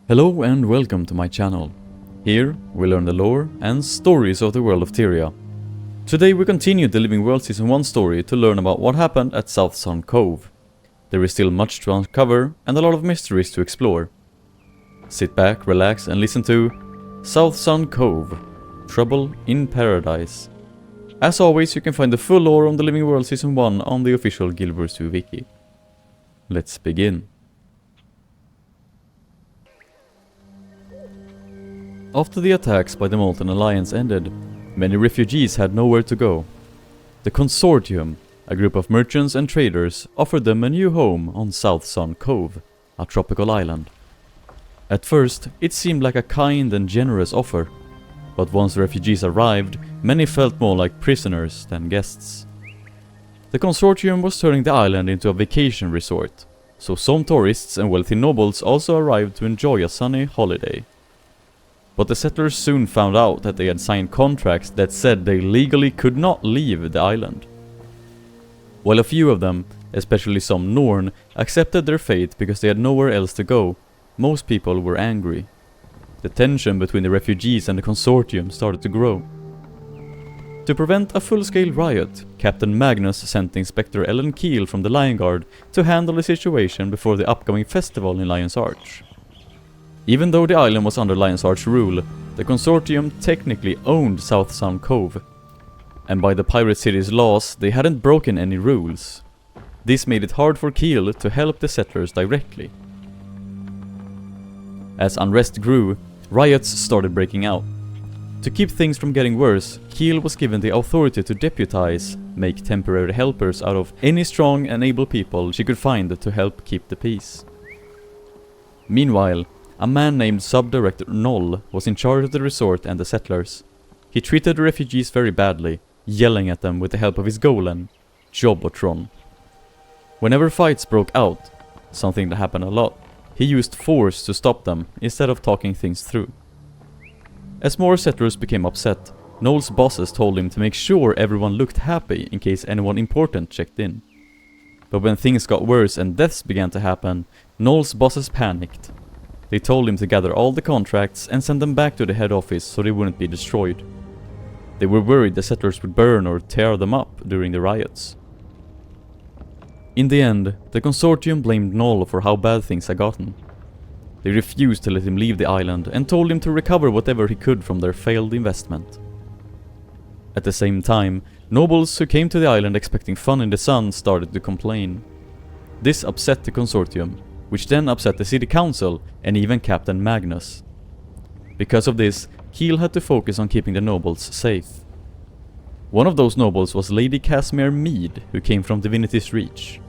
Hello and welcome to my channel. Here we learn the lore and stories of the world of Tyria. Today we continue the Living World Season 1 story to learn about what happened at Southsun Cove. There is still much to uncover and a lot of mysteries to explore. Sit back, relax and listen to Southsun Cove, Trouble in Paradise. As always, you can find the full lore on the Living World Season 1 on the official Guild Wars 2 wiki. Let's begin. After the attacks by the Molten Alliance ended, many refugees had nowhere to go. The Consortium, a group of merchants and traders, offered them a new home on Southsun Cove, a tropical island. At first, it seemed like a kind and generous offer, but once the refugees arrived, many felt more like prisoners than guests. The Consortium was turning the island into a vacation resort, so some tourists and wealthy nobles also arrived to enjoy a sunny holiday. But the settlers soon found out that they had signed contracts that said they legally could not leave the island. While a few of them, especially some Norn, accepted their fate because they had nowhere else to go, most people were angry. The tension between the refugees and the Consortium started to grow. To prevent a full-scale riot, Captain Magnus sent Inspector Ellen Keel from the Lion Guard to handle the situation before the upcoming festival in Lion's Arch. Even though the island was under Lion's Arch rule, the Consortium technically owned Southsun Cove, and by the Pirate City's laws, they hadn't broken any rules. This made it hard for Keel to help the settlers directly. As unrest grew, riots started breaking out. To keep things from getting worse, Keel was given the authority to deputize, make temporary helpers out of any strong and able people she could find to help keep the peace. Meanwhile, a man named Sub-Director Noll was in charge of the resort and the settlers. He treated the refugees very badly, yelling at them with the help of his golem, Jobotron. Whenever fights broke out, something that happened a lot, he used force to stop them instead of talking things through. As more settlers became upset, Noll's bosses told him to make sure everyone looked happy in case anyone important checked in. But when things got worse and deaths began to happen, Noll's bosses panicked. They told him to gather all the contracts and send them back to the head office so they wouldn't be destroyed. They were worried the settlers would burn or tear them up during the riots. In the end, the Consortium blamed Noll for how bad things had gotten. They refused to let him leave the island and told him to recover whatever he could from their failed investment. At the same time, nobles who came to the island expecting fun in the sun started to complain. This upset the Consortium, which then upset the city council and even Captain Magnus. Because of this, Keel had to focus on keeping the nobles safe. One of those nobles was Lady Casimir Mead, who came from Divinity's Reach.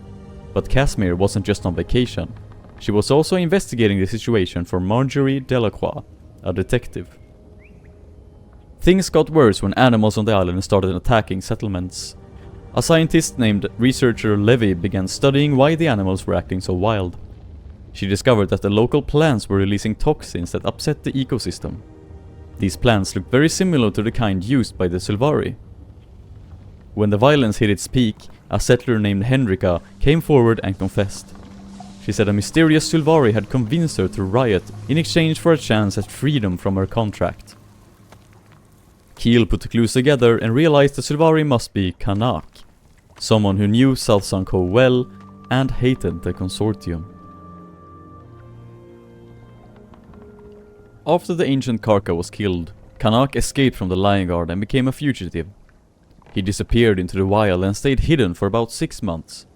But Casimir wasn't just on vacation. She was also investigating the situation for Marjorie Delacroix, a detective. Things got worse when animals on the island started attacking settlements. A scientist named Researcher Levy began studying why the animals were acting so wild. She discovered that the local plants were releasing toxins that upset the ecosystem. These plants looked very similar to the kind used by the Sylvari. When the violence hit its peak, a settler named Henrika came forward and confessed. She said a mysterious Sylvari had convinced her to riot in exchange for a chance at freedom from her contract. Keel put the clues together and realized the Sylvari must be Kanak, someone who knew Southsun Cove well and hated the Consortium. After the ancient Karka was killed, Kanak escaped from the Lion Guard and became a fugitive. He disappeared into the wild and stayed hidden for about 6 months.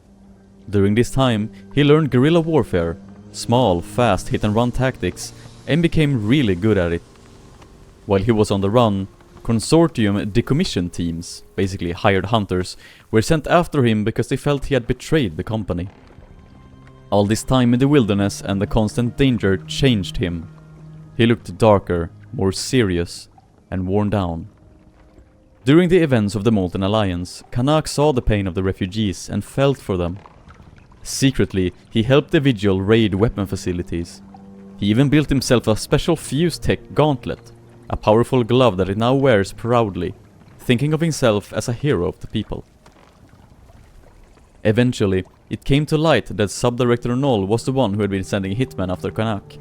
During this time, he learned guerrilla warfare, small, fast hit-and-run tactics, and became really good at it. While he was on the run, Consortium decommission teams, basically hired hunters, were sent after him because they felt he had betrayed the company. All this time in the wilderness and the constant danger changed him. He looked darker, more serious, and worn down. During the events of the Molten Alliance, Kanak saw the pain of the refugees and felt for them. Secretly, he helped the Vigil raid weapon facilities. He even built himself a special fuse tech gauntlet, a powerful glove that he now wears proudly, thinking of himself as a hero of the people. Eventually, it came to light that Sub-Director Noll was the one who had been sending hitmen after Kanak.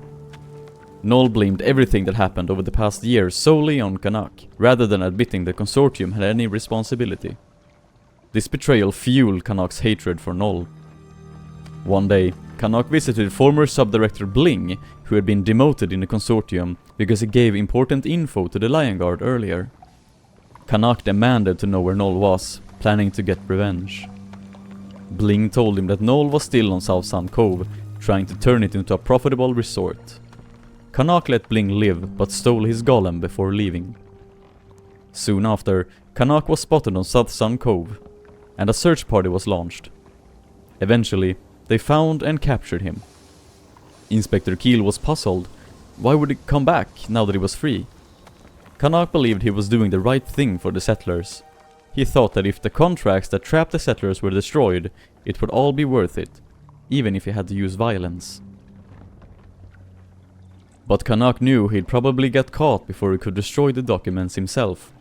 Noel blamed everything that happened over the past year solely on Canuck, rather than admitting the consortium had any responsibility. This betrayal fueled Canuck's hatred for Noel. One day, Canuck visited former Subdirector Bling, who had been demoted in the consortium because he gave important info to the Lion Guard earlier. Canuck demanded to know where Noel was, planning to get revenge. Bling told him that Noel was still on Southsun Cove, trying to turn it into a profitable resort. Canuck let Bling live, but stole his golem before leaving. Soon after, Canuck was spotted on Southsun Cove, and a search party was launched. Eventually, they found and captured him. Inspector Keel was puzzled. Why would he come back now that he was free? Canuck believed he was doing the right thing for the settlers. He thought that if the contracts that trapped the settlers were destroyed, it would all be worth it, even if he had to use violence. But Canuck knew he'd probably get caught before he could destroy the documents himself,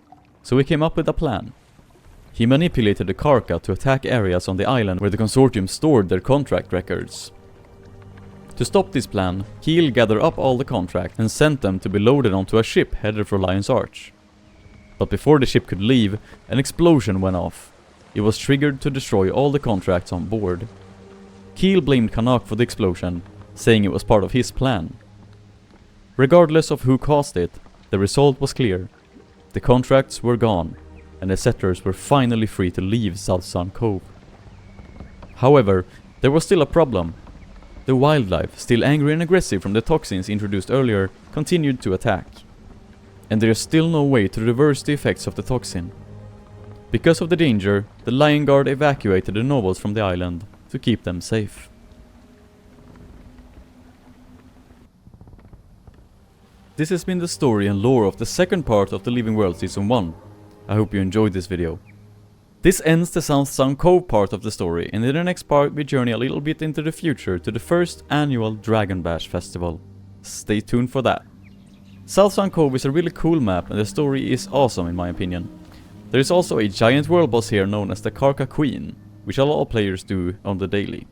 so he came up with a plan. He manipulated the Karka to attack areas on the island where the consortium stored their contract records. To stop this plan, Keel gathered up all the contracts and sent them to be loaded onto a ship headed for Lion's Arch. But before the ship could leave, an explosion went off. It was triggered to destroy all the contracts on board. Keel blamed Canuck for the explosion, saying it was part of his plan. Regardless of who caused it, the result was clear. The contracts were gone, and the settlers were finally free to leave Southsun Cove. However, there was still a problem. The wildlife, still angry and aggressive from the toxins introduced earlier, continued to attack. And there is still no way to reverse the effects of the toxin. Because of the danger, the Lion Guard evacuated the nobles from the island to keep them safe. This has been the story and lore of the second part of the Living World Season 1. I hope you enjoyed this video. This ends the Southsun Cove part of the story, and in the next part we journey a little bit into the future to the first annual Dragon Bash festival. Stay tuned for that. Southsun Cove is a really cool map and the story is awesome in my opinion. There is also a giant world boss here known as the Karka Queen, which a lot of players do on the daily.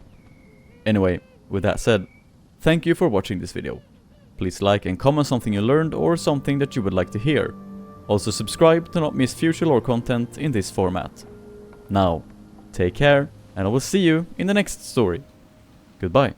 Anyway, with that said, thank you for watching this video. Please like and comment something you learned or something that you would like to hear. Also subscribe to not miss future lore content in this format. Now, take care and I will see you in the next story. Goodbye.